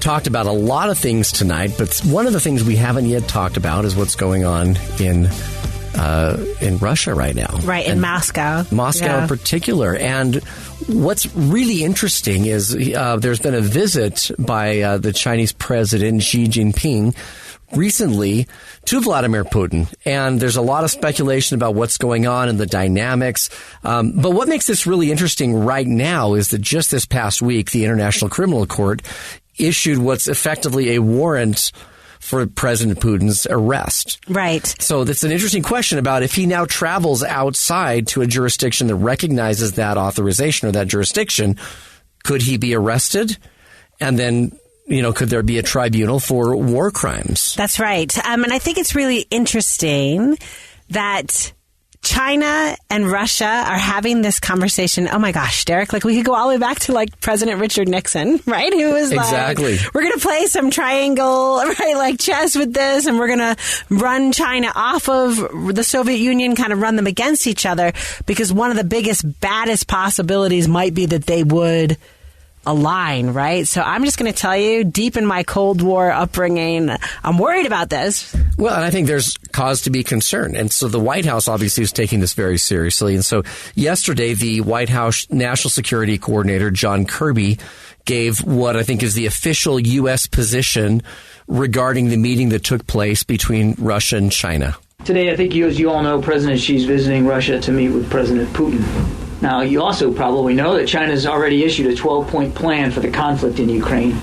talked about a lot of things tonight, but one of the things we haven't yet talked about is what's going on in Russia right now. Right, in Moscow. Moscow in particular. And what's really interesting is there's been a visit by the Chinese President Xi Jinping recently to Vladimir Putin. And there's a lot of speculation about what's going on and the dynamics. But what makes this really interesting right now is that just this past week, the International Criminal Court issued what's effectively a warrant for President Putin's arrest. Right. So that's an interesting question about if he now travels outside to a jurisdiction that recognizes that authorization or that jurisdiction, could he be arrested? And then, could there be a tribunal for war crimes? That's right. And I think it's really interesting that China and Russia are having this conversation. Oh my gosh, Derek, we could go all the way back to President Richard Nixon, right? Who was exactly. We're going to play some triangle, right? Chess with this, and we're going to run China off of the Soviet Union, kind of run them against each other, because one of the biggest, baddest possibilities might be that they would align, right? So I'm just going to tell you, deep in my Cold War upbringing, I'm worried about this. Well, and I think there's cause to be concerned. And so the White House obviously is taking this very seriously. And so yesterday, the White House National Security Coordinator, John Kirby, gave what I think is the official U.S. position regarding the meeting that took place between Russia and China. Today, I think as you all know, President Xi's visiting Russia to meet with President Putin. Now, you also probably know that China has already issued a 12-point plan for the conflict in Ukraine,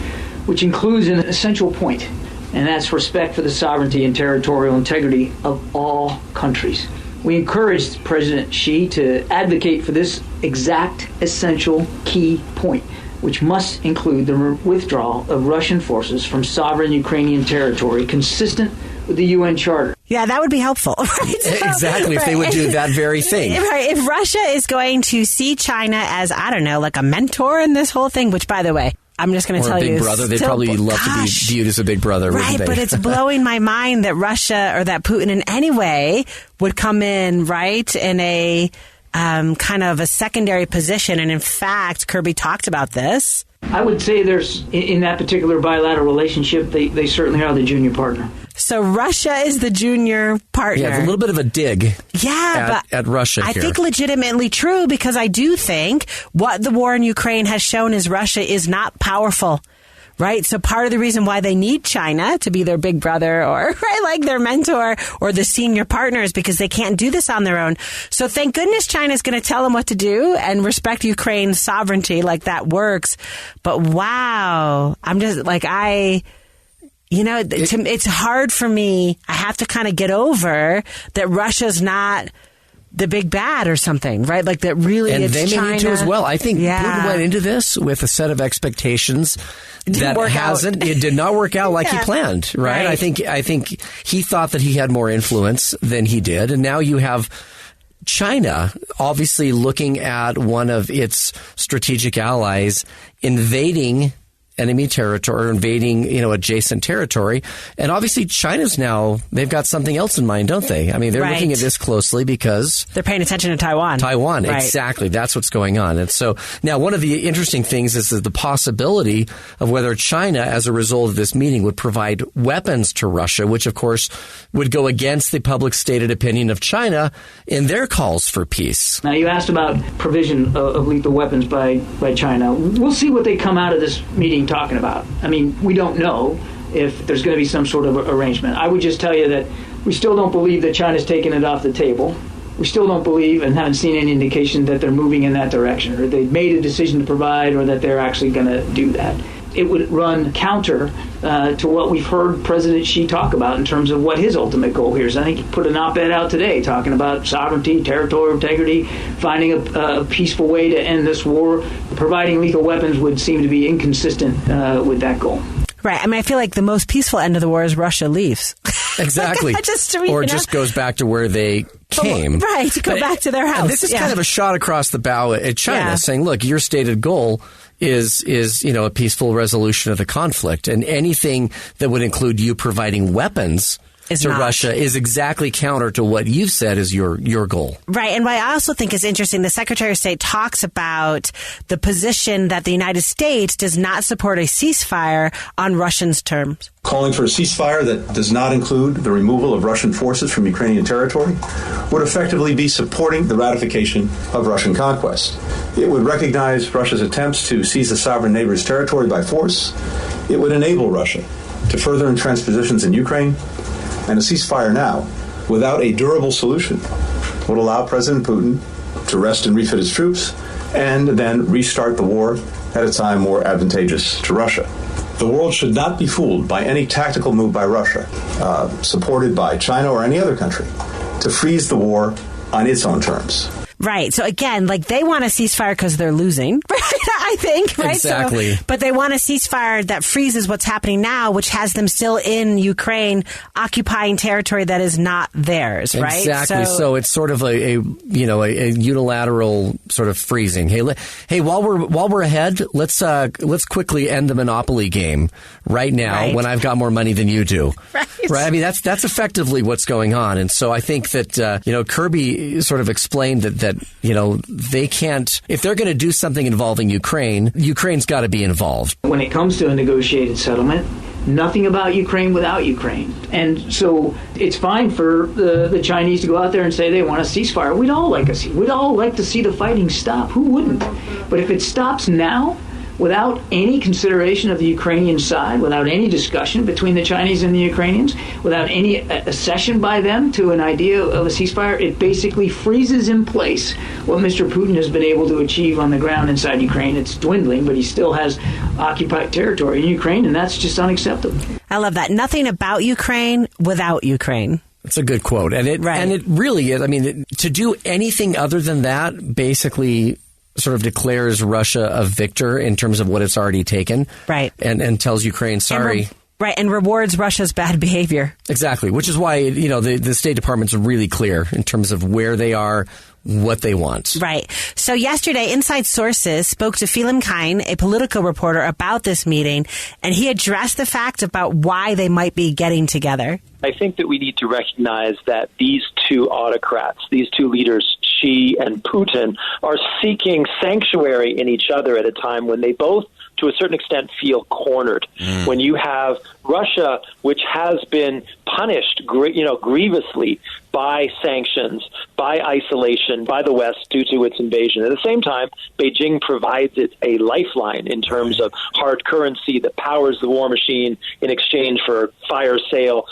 which includes an essential point, and that's respect for the sovereignty and territorial integrity of all countries. We encouraged President Xi to advocate for this exact essential key point, which must include the withdrawal of Russian forces from sovereign Ukrainian territory consistent with the UN Charter. Yeah, that would be helpful. Right? Exactly, if they would do that very thing. Right. If Russia is going to see China as, I don't know, a mentor in this whole thing, which, by the way, I'm just going to tell you. Or a big brother. They'd probably love to be viewed as a big brother, right, wouldn't they? But it's blowing my mind that Russia or that Putin in any way would come in, right, in a kind of a secondary position. And in fact, Kirby talked about this. I would say there's, in that particular bilateral relationship, they certainly are the junior partner. So Russia is the junior partner. Yeah, it's a little bit of a dig at Russia I here. think legitimately true, because I do think what the war in Ukraine has shown is Russia is not powerful. Right. So part of the reason why they need China to be their big brother or their mentor or the senior partner is because they can't do this on their own. So thank goodness China's going to tell them what to do and respect Ukraine's sovereignty. That works. But wow, I'm just it's hard for me. I have to kind of get over that Russia's not the big bad or something, right? That really and it's they may China. need to as well. I think Putin went into this with a set of expectations it did not work out like he planned, right? I think he thought that he had more influence than he did, and now you have China obviously looking at one of its strategic allies invading enemy territory, or invading, adjacent territory. And obviously China's now, they've got something else in mind, don't they? I mean, they're looking at this closely because they're paying attention to Taiwan. Right. Exactly. That's what's going on. And so now one of the interesting things is the possibility of whether China, as a result of this meeting, would provide weapons to Russia, which of course would go against the public stated opinion of China in their calls for peace. Now, you asked about provision of lethal weapons by China. We'll see what they come out of this meeting talking about. I mean, we don't know if there's going to be some sort of arrangement. I would just tell you that we still don't believe that China's taken it off the table. We still don't believe and haven't seen any indication that they're moving in that direction, or they've made a decision to provide, or that they're actually going to do that. It would run counter to what we've heard President Xi talk about in terms of what his ultimate goal here is. I think he put an op-ed out today talking about sovereignty, territorial integrity, finding a peaceful way to end this war. Providing lethal weapons would seem to be inconsistent with that goal. Right. I mean, I feel like the most peaceful end of the war is Russia leaves. Exactly. Just goes back to where they came. Right. To go back to their house. This is kind of a shot across the bow at China, saying, look, your stated goal is a peaceful resolution of the conflict, and anything that would include you providing weapons Russia is exactly counter to what you've said is your goal. Right. And what I also think is interesting, the Secretary of State talks about the position that the United States does not support a ceasefire on Russians' terms. Calling for a ceasefire that does not include the removal of Russian forces from Ukrainian territory would effectively be supporting the ratification of Russian conquest. It would recognize Russia's attempts to seize a sovereign neighbor's territory by force. It would enable Russia to further entrench positions in Ukraine. And a ceasefire now, without a durable solution, would allow President Putin to rest and refit his troops and then restart the war at a time more advantageous to Russia. The world should not be fooled by any tactical move by Russia, supported by China or any other country, to freeze the war on its own terms. Right. So again, like they want a ceasefire because they're losing, right? I think, right? Exactly. So, but they want a ceasefire that freezes what's happening now, which has them still in Ukraine, occupying territory that is not theirs, right? Exactly. So it's sort of a unilateral sort of freezing. Hey, while we're ahead, let's quickly end the Monopoly game right now, right, when I've got more money than you do. Right. I mean, that's effectively what's going on. And so I think that Kirby sort of explained that they can't, if they're going to do something involving Ukraine's got to be involved. When it comes to a negotiated settlement, nothing about Ukraine without Ukraine. And so it's fine for the Chinese to go out there and say they want a ceasefire. We'd all like to see the fighting stop. Who wouldn't? But if it stops now, without any consideration of the Ukrainian side, without any discussion between the Chinese and the Ukrainians, without any accession by them to an idea of a ceasefire, it basically freezes in place what Mr. Putin has been able to achieve on the ground inside Ukraine. It's dwindling, but he still has occupied territory in Ukraine, and that's just unacceptable. I love that. Nothing about Ukraine without Ukraine. That's a good quote. And it really is. I mean, to do anything other than that basically sort of declares Russia a victor in terms of what it's already taken. Right. And tells Ukraine, sorry. And rewards Russia's bad behavior. Exactly, which is why, the State Department's really clear in terms of where they are, what they want. Right. So yesterday, Inside Sources spoke to Phelim Kine, a political reporter, about this meeting, and he addressed the fact about why they might be getting together. I think that we need to recognize that these two autocrats, these two leaders, Xi and Putin, are seeking sanctuary in each other at a time when they both, to a certain extent, feel cornered. When you have Russia, which has been punished, grievously by sanctions, by isolation, by the West due to its invasion. At the same time, Beijing provides it a lifeline in terms of hard currency that powers the war machine in exchange for fire sale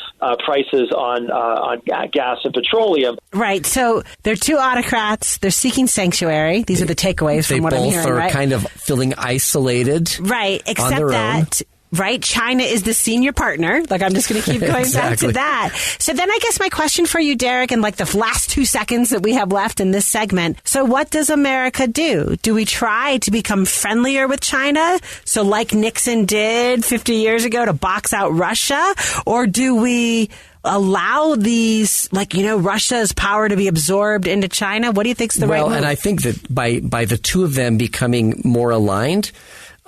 prices on gas and petroleum. Right. So they're two autocrats. They're seeking sanctuary. These are the takeaways from what I'm hearing. They both are kind of feeling isolated. Right. Except that. Right? China is the senior partner. Like, I'm just going to keep going back to that. So then I guess my question for you, Derek, in like the last 2 seconds that we have left in this segment. So what does America do? Do we try to become friendlier with China? So like Nixon did 50 years ago to box out Russia? Or do we allow these, Russia's power to be absorbed into China? What do you think's the right move? Well, and I think that by the two of them becoming more aligned,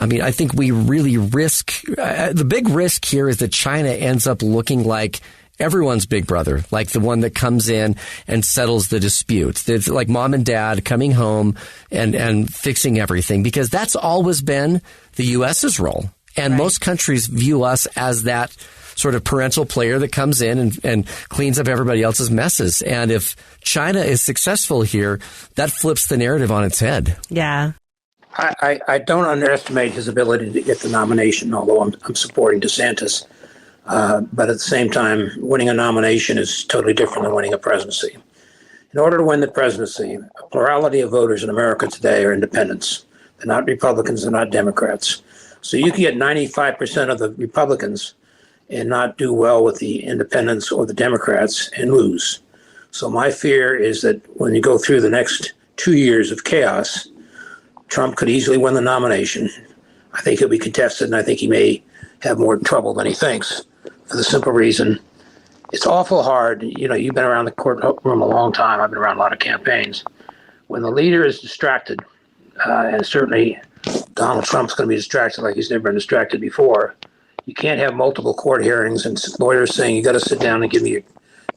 I think we really risk, the big risk here is that China ends up looking like everyone's big brother, like the one that comes in and settles the disputes. It's like mom and dad coming home and fixing everything, because that's always been the U.S.'s role. And most countries view us as that sort of parental player that comes in and cleans up everybody else's messes. And if China is successful here, that flips the narrative on its head. Yeah. I don't underestimate his ability to get the nomination, although I'm supporting DeSantis. But at the same time, winning a nomination is totally different than winning a presidency. In order to win the presidency, a plurality of voters in America today are independents. They're not Republicans, they're not Democrats. So you can get 95% of the Republicans and not do well with the independents or the Democrats and lose. So my fear is that when you go through the next 2 years of chaos, Trump could easily win the nomination. I think he'll be contested, and I think he may have more trouble than he thinks, for the simple reason it's awful hard. You've been around the courtroom a long time. I've been around a lot of campaigns. When the leader is distracted, and certainly Donald Trump's going to be distracted like he's never been distracted before, You can't have multiple court hearings and lawyers saying you got to sit down and give me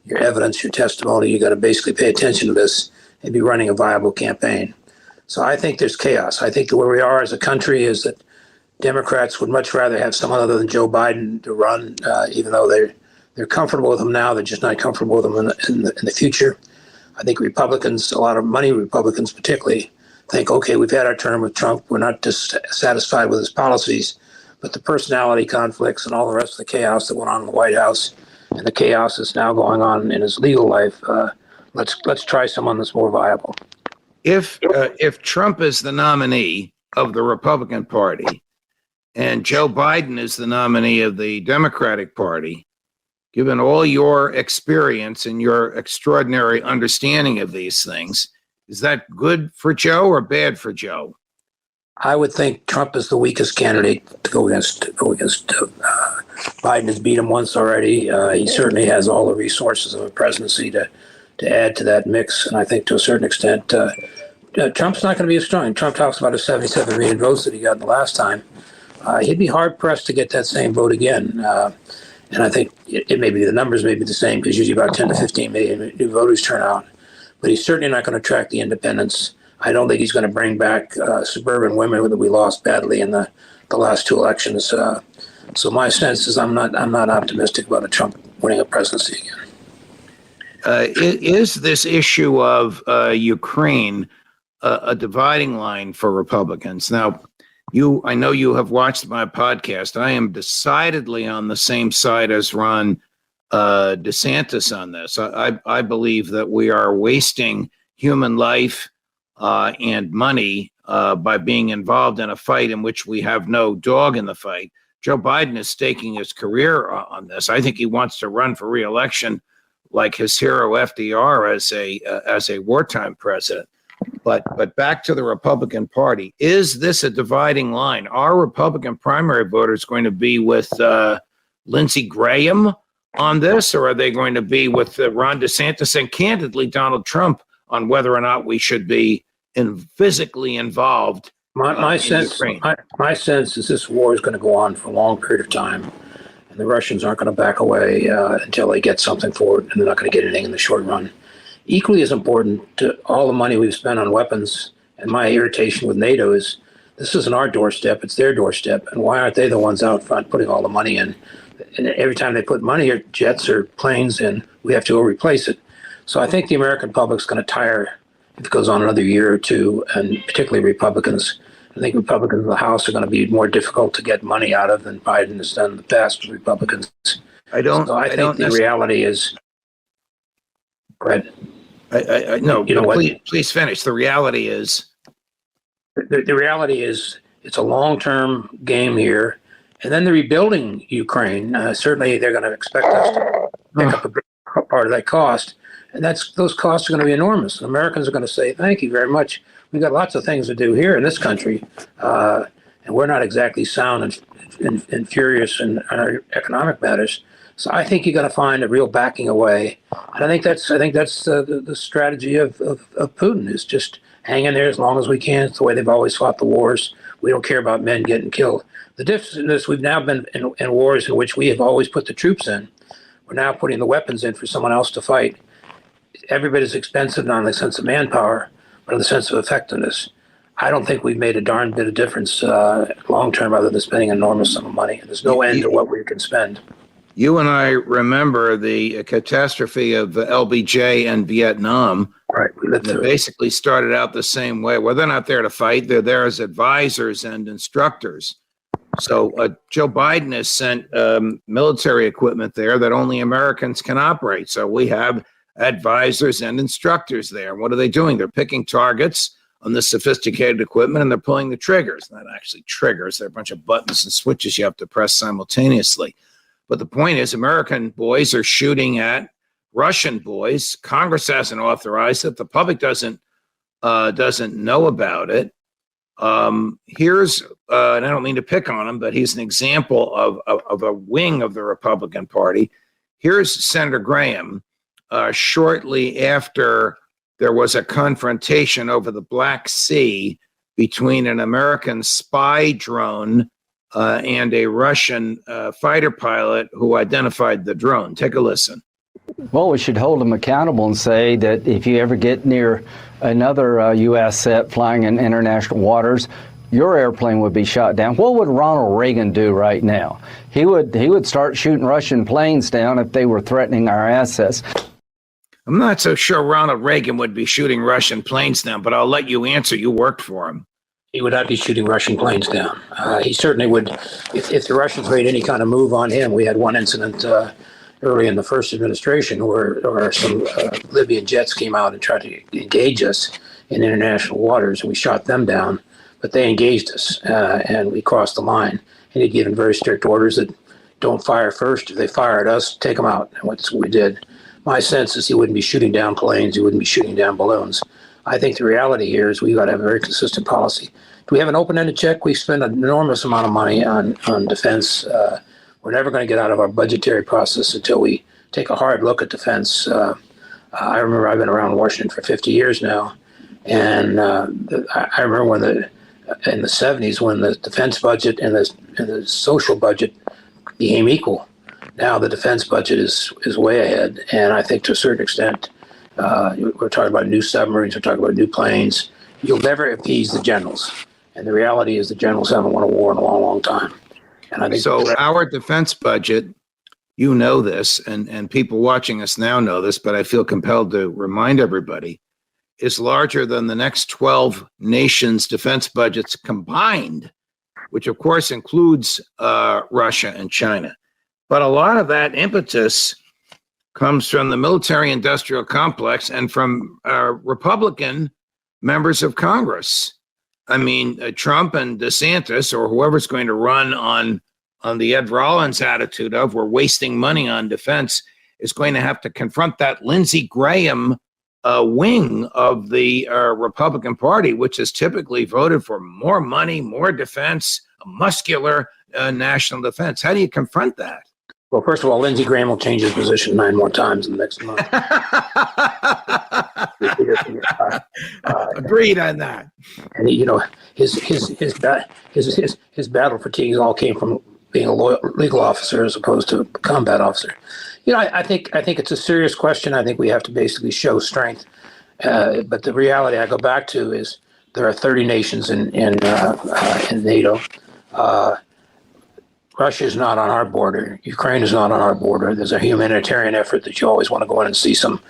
your evidence, your testimony. You got to basically pay attention to this and be running a viable campaign. So I think there's chaos. I think where we are as a country is that Democrats would much rather have someone other than Joe Biden to run, even though they're comfortable with him now. They're just not comfortable with him in the future. I think Republicans, a lot of money Republicans particularly, think, okay, we've had our term with Trump. We're not dissatisfied with his policies, but the personality conflicts and all the rest of the chaos that went on in the White House and the chaos that's now going on in his legal life, let's try someone that's more viable. If Trump is the nominee of the Republican Party and Joe Biden is the nominee of the Democratic Party, given all your experience and your extraordinary understanding of these things, is that good for Joe or bad for Joe? I would think Trump is the weakest candidate to go against. Biden has beat him once already. He certainly has all the resources of a presidency to add to that mix. And I think to a certain extent, Trump's not going to be as strong. Trump talks about his 77 million votes that he got the last time. He'd be hard pressed to get that same vote again. And I think it may be the numbers may be the same because usually about 10 to 15 million new voters turn out. But he's certainly not going to attract the independents. I don't think he's going to bring back suburban women that we lost badly in the last two elections. So my sense is I'm not optimistic about a Trump winning a presidency again. Is this issue of Ukraine a dividing line for Republicans? Now, I know you have watched my podcast. I am decidedly on the same side as Ron DeSantis on this. I believe that we are wasting human life and money by being involved in a fight in which we have no dog in the fight. Joe Biden is staking his career on this. I think he wants to run for re-election like his hero FDR as a wartime president. But back to the Republican Party. Is this a dividing line? Are Republican primary voters going to be with Lindsey Graham on this, or are they going to be with Ron DeSantis and candidly Donald Trump on whether or not we should be physically involved? My sense is this war is going to go on for a long period of time, and the Russians aren't going to back away until they get something for it, and they're not going to get anything in the short run. Equally as important to all the money we've spent on weapons, and my irritation with NATO is this isn't our doorstep, it's their doorstep, and why aren't they the ones out front putting all the money in? And every time they put money or jets or planes in, we have to go replace it. So I think the American public's going to tire if it goes on another year or two, and particularly Republicans. I think Republicans in the House are going to be more difficult to get money out of than Biden has done in the past with Republicans. I think the reality is. Go ahead. No, please finish. The reality is. The reality is it's a long-term game here, and then they're rebuilding Ukraine. Certainly, they're going to expect us to pick up a big part of that cost, and those costs are going to be enormous. Americans are going to say, "Thank you very much. We've got lots of things to do here in this country, and we're not exactly sound and furious in our economic matters." So I think you're going to find a real backing away, and I think that's the strategy of Putin is just hang in there as long as we can. It's the way they've always fought the wars. We don't care about men getting killed. The difference is we've now been in wars in which we have always put the troops in. We're now putting the weapons in for someone else to fight. Every bit is expensive, not in the sense of manpower, but in the sense of effectiveness. I don't think we've made a darn bit of difference long term other than spending an enormous sum of money. There's no end to what we can spend. You and I remember the catastrophe of LBJ and Vietnam. Right. They basically started out the same way. Well, they're not there to fight. They're there as advisors and instructors. So Joe Biden has sent military equipment there that only Americans can operate. So we have advisors and instructors there. What are they doing? They're picking targets on this sophisticated equipment, and they're pulling the triggers. Not actually triggers. They're a bunch of buttons and switches you have to press simultaneously. But the point is, American boys are shooting at Russian boys. Congress hasn't authorized it. The public doesn't know about it. Here's, and I don't mean to pick on him, but he's an example of a wing of the Republican Party. Here's Senator Graham shortly after there was a confrontation over the Black Sea between an American spy drone and a Russian fighter pilot who identified the drone. Take a listen. Well, we should hold them accountable and say that if you ever get near another U.S. set flying in international waters, your airplane would be shot down. What would Ronald Reagan do right now? He would start shooting Russian planes down if they were threatening our assets. I'm not so sure Ronald Reagan would be shooting Russian planes down, but I'll let you answer. You worked for him. He would not be shooting Russian planes down. He certainly would, if the Russians made any kind of move on him. We had one incident early in the first administration where some Libyan jets came out and tried to engage us in international waters, and we shot them down. But they engaged us, and we crossed the line. And he'd given very strict orders that don't fire first. If they fire at us, take them out. And that's what we did. My sense is he wouldn't be shooting down planes. He wouldn't be shooting down balloons. I think the reality here is we've got to have a very consistent policy. Do we have an open-ended check? We spend an enormous amount of money on defense. We're never going to get out of our budgetary process until we take a hard look at defense. I remember I've been around Washington for 50 years now. And I remember when in the 70s when the defense budget and the social budget became equal. Now the defense budget is way ahead, and I think to a certain extent, we're talking about new submarines, we're talking about new planes. You'll never appease the generals, and the reality is the generals haven't won a war in a long, long time. And I think so. Our defense budget, you know this, and people watching us now know this, but I feel compelled to remind everybody, is larger than the next 12 nations' defense budgets combined, which of course includes Russia and China. But a lot of that impetus comes from the military-industrial complex and from Republican members of Congress. I mean, Trump and DeSantis, or whoever's going to run on the Ed Rollins attitude of we're wasting money on defense, is going to have to confront that Lindsey Graham wing of the Republican Party, which has typically voted for more money, more defense, a muscular national defense. How do you confront that? Well, first of all, Lindsey Graham will change his position 9 more times in the next month. Agreed on that. And his battle fatigues all came from being a legal officer as opposed to a combat officer. I think it's a serious question. I think we have to basically show strength. But the reality I go back to is there are 30 nations in NATO. Russia is not on our border. Ukraine is not on our border. There's a humanitarian effort that you always want to go in and see some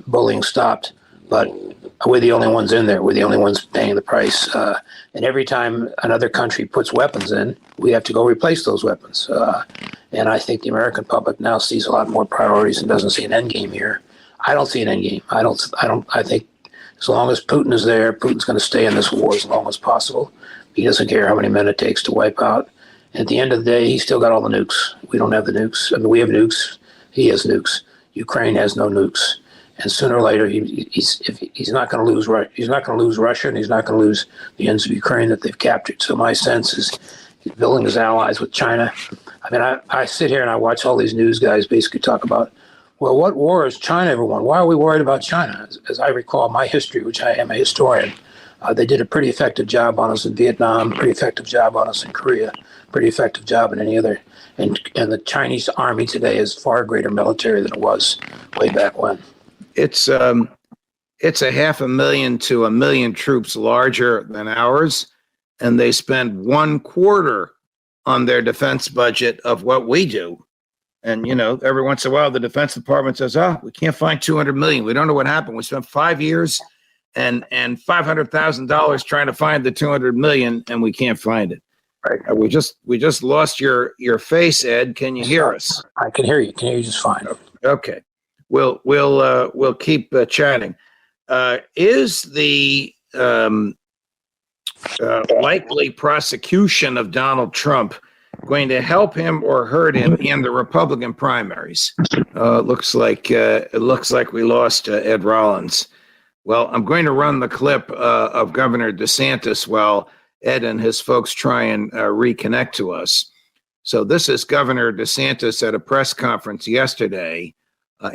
bullying stopped. But we're the only ones in there. We're the only ones paying the price. And every time another country puts weapons in, we have to go replace those weapons. And I think the American public now sees a lot more priorities and doesn't see an end game here. I don't see an end game. I think as long as Putin is there, Putin's going to stay in this war as long as possible. He doesn't care how many men it takes to wipe out. At the end of the day, he's still got all the nukes. We don't have the nukes. I mean, we have nukes. He has nukes. Ukraine has no nukes. And sooner or later, he's not going to lose. He's not going to lose Russia, and he's not going to lose the ends of Ukraine that they've captured. So my sense is he's building his allies with China. I mean, I sit here and I watch all these news guys basically talk about, well, what war has China ever won? Why are we worried about China? As I recall my history, which I am a historian, they did a pretty effective job on us in Vietnam, pretty effective job on us in Korea, pretty effective job in any other. And the Chinese army today is far greater military than it was way back when. It's 500,000 to 1 million troops larger than ours, and they spend 1/4 on their defense budget of what we do. And, every once in a while, the Defense Department says, we can't find $200 million. We don't know what happened. We spent 5 years and $500,000 trying to find the $200 million, and we can't find it. Right. We just lost your face, Ed. Can you hear us? I can hear you. Can hear you just fine. Okay. We'll keep chatting. Is the likely prosecution of Donald Trump going to help him or hurt him in the Republican primaries? It looks like we lost Ed Rollins. Well, I'm going to run the clip of Governor DeSantis while Ed and his folks try and reconnect to us. So this is Governor DeSantis at a press conference yesterday,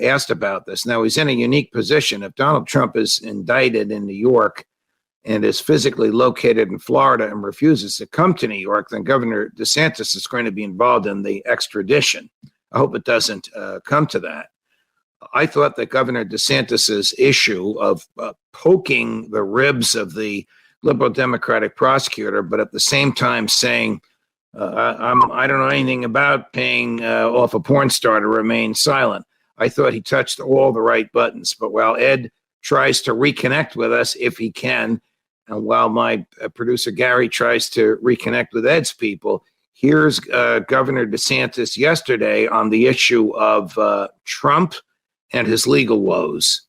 asked about this. Now, he's in a unique position. If Donald Trump is indicted in New York and is physically located in Florida and refuses to come to New York, then Governor DeSantis is going to be involved in the extradition. I hope it doesn't come to that. I thought that Governor DeSantis's issue of poking the ribs of the liberal Democratic prosecutor, but at the same time saying, I don't know anything about paying off a porn star to remain silent. I thought he touched all the right buttons. But while Ed tries to reconnect with us, if he can, and while my producer Gary tries to reconnect with Ed's people, here's Governor DeSantis yesterday on the issue of Trump and his legal woes.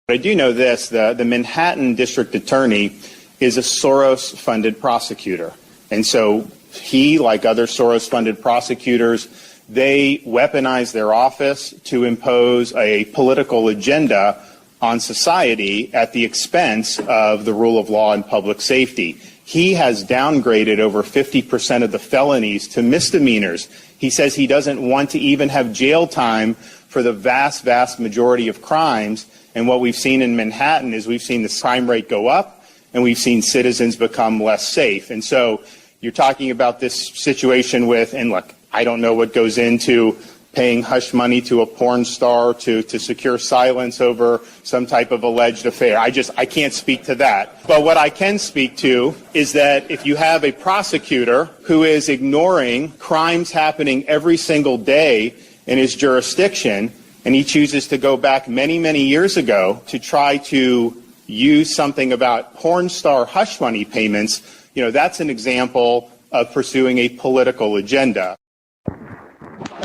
I do know this, the Manhattan District Attorney is a Soros-funded prosecutor. And so he, like other Soros-funded prosecutors, they weaponize their office to impose a political agenda on society at the expense of the rule of law and public safety. He has downgraded over 50% of the felonies to misdemeanors. He says he doesn't want to even have jail time for the vast, vast majority of crimes. And what we've seen in Manhattan is we've seen the crime rate go up and we've seen citizens become less safe. And so you're talking about this situation with, and look, I don't know what goes into paying hush money to a porn star to secure silence over some type of alleged affair. I can't speak to that. But what I can speak to is that if you have a prosecutor who is ignoring crimes happening every single day in his jurisdiction, and he chooses to go back many, many years ago to try to use something about porn star hush money payments, that's an example of pursuing a political agenda.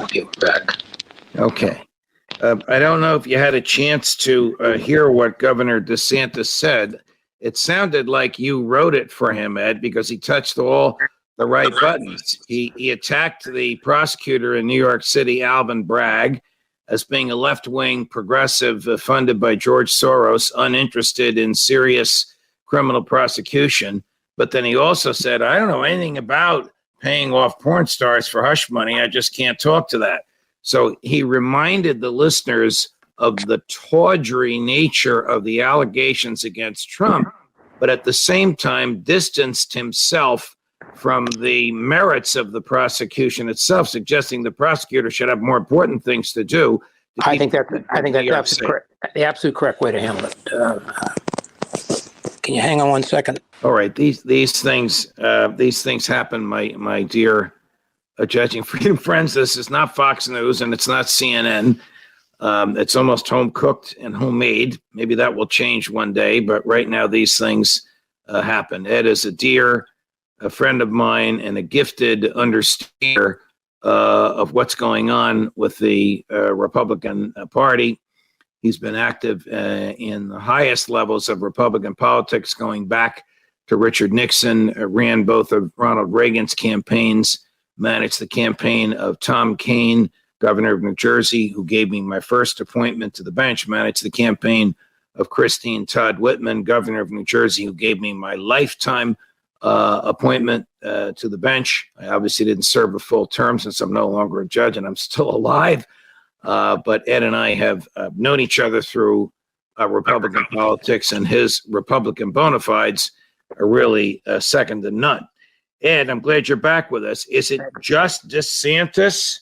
Okay, we're back. Okay. I don't know if you had a chance to hear what Governor DeSantis said. It sounded like you wrote it for him, Ed, because he touched all the right buttons. He attacked the prosecutor in New York City, Alvin Bragg, as being a left-wing progressive funded by George Soros, uninterested in serious criminal prosecution. But then he also said, I don't know anything about paying off porn stars for hush money. I just can't talk to that. So he reminded the listeners of the tawdry nature of the allegations against Trump, but at the same time distanced himself from the merits of the prosecution itself, suggesting the prosecutor should have more important things to do. I think that's the absolute correct way to handle it. Can you hang on 1 second? All right, these things happen, my dear Judging Freedom friends. This is not Fox News and it's not CNN. It's almost home cooked and homemade. Maybe that will change one day, but right now these things happen. Ed is a friend of mine and a gifted understander of what's going on with the Republican Party. He's been active in the highest levels of Republican politics, going back to Richard Nixon, ran both of Ronald Reagan's campaigns, managed the campaign of Tom Kean, governor of New Jersey, who gave me my first appointment to the bench, managed the campaign of Christine Todd Whitman, governor of New Jersey, who gave me my lifetime appointment to the bench. I obviously didn't serve a full term since I'm no longer a judge and I'm still alive. But Ed and I have known each other through Republican politics, and his Republican bona fides are really second to none. Ed, I'm glad you're back with us. Is it just DeSantis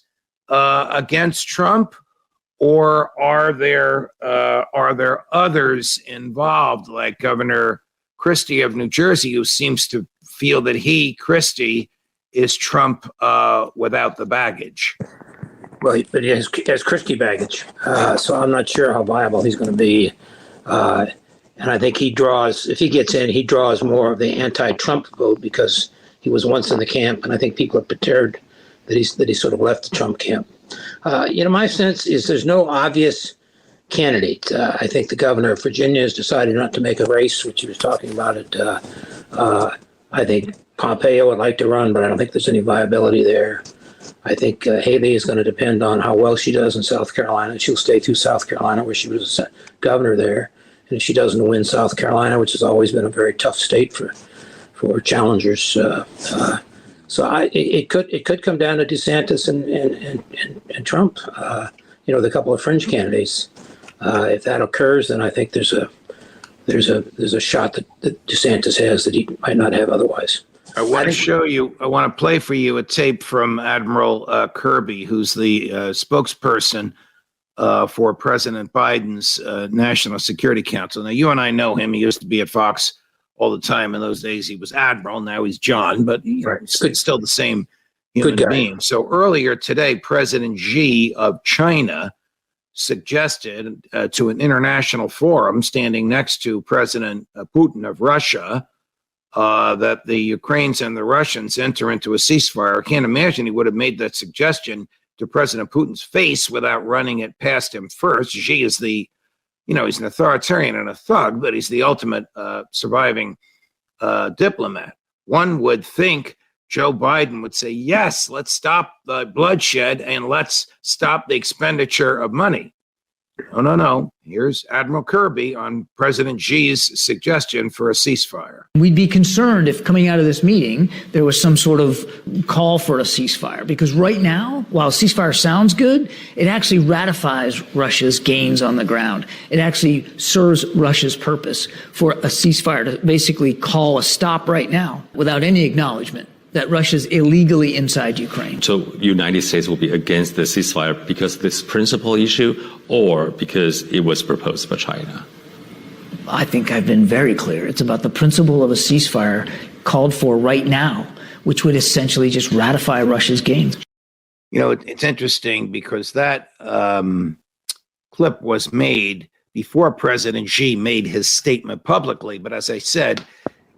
against Trump, or are there others involved, like Governor Christie of New Jersey, who seems to feel that Christie, is Trump without the baggage? Well, but he has Christie baggage, so I'm not sure how viable he's going to be. And I think if he gets in, he draws more of the anti-Trump vote because he was once in the camp, and I think people are perturbed that he sort of left the Trump camp. My sense is there's no obvious candidate. I think the governor of Virginia has decided not to make a race, which he was talking about it. I think Pompeo would like to run, but I don't think there's any viability there. I think Haley is going to depend on how well she does in South Carolina. She'll stay through South Carolina, where she was a governor there. And if she doesn't win South Carolina, which has always been a very tough state for challengers, so it could come down to DeSantis and Trump. The couple of fringe candidates. If that occurs, then I think there's there's a shot that DeSantis has that he might not have otherwise. I want to play for you a tape from Admiral Kirby, who's the spokesperson for President Biden's National Security Council. Now, you and I know him. He used to be at Fox all the time. In those days, he was Admiral. Now he's John, but it's still the same human being. So earlier today, President Xi of China suggested to an international forum standing next to President Putin of Russia that the Ukrainians and the Russians enter into a ceasefire. I can't imagine he would have made that suggestion to President Putin's face without running it past him first. Xi is he's an authoritarian and a thug, but he's the ultimate surviving diplomat. One would think Joe Biden would say, yes, let's stop the bloodshed and let's stop the expenditure of money. No. Here's Admiral Kirby on President Xi's suggestion for a ceasefire. We'd be concerned if coming out of this meeting, there was some sort of call for a ceasefire. Because right now, while a ceasefire sounds good, it actually ratifies Russia's gains on the ground. It actually serves Russia's purpose for a ceasefire to basically call a stop right now without any acknowledgement that Russia's illegally inside Ukraine. So United States will be against the ceasefire because of this principal issue or because it was proposed by China? I think I've been very clear. It's about the principle of a ceasefire called for right now, which would essentially just ratify Russia's gains. You know, it's interesting because that clip was made before President Xi made his statement publicly. But as I said,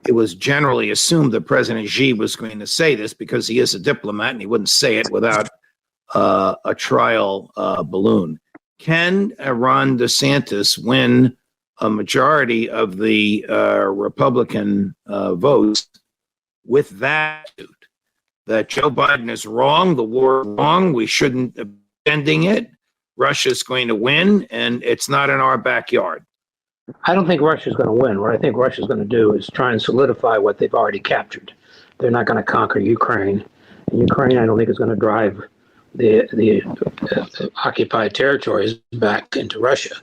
it was generally assumed that President Xi was going to say this because he is a diplomat and he wouldn't say it without a trial balloon. Can Ron DeSantis win a majority of the Republican votes with that attitude? That Joe Biden is wrong, the war is wrong, we shouldn't be ending it, Russia's going to win, and it's not in our backyard. I don't think Russia's going to win. What I think Russia's going to do is try and solidify what they've already captured. They're not going to conquer Ukraine. And Ukraine, I don't think, is going to drive the occupied territories back into Russia.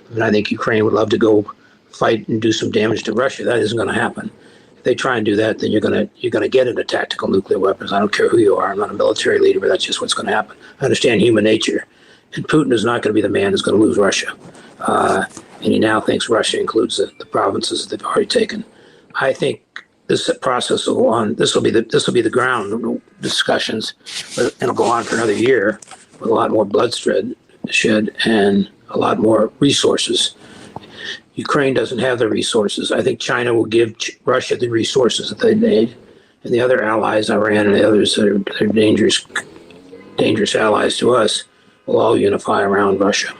I mean, I think Ukraine would love to go fight and do some damage to Russia. That isn't going to happen. If they try and do that, then you're going to get into tactical nuclear weapons. I don't care who you are. I'm not a military leader, but that's just what's going to happen. I understand human nature. And Putin is not going to be the man who's going to lose Russia. And he now thinks Russia includes the provinces that they've already taken. I think this process will go on. This will be the ground discussions, but it'll go on for another year with a lot more bloodshed and a lot more resources. Ukraine doesn't have the resources. I think China will give Russia the resources that they need, and the other allies, Iran and the others that are dangerous allies to us, will all unify around Russia.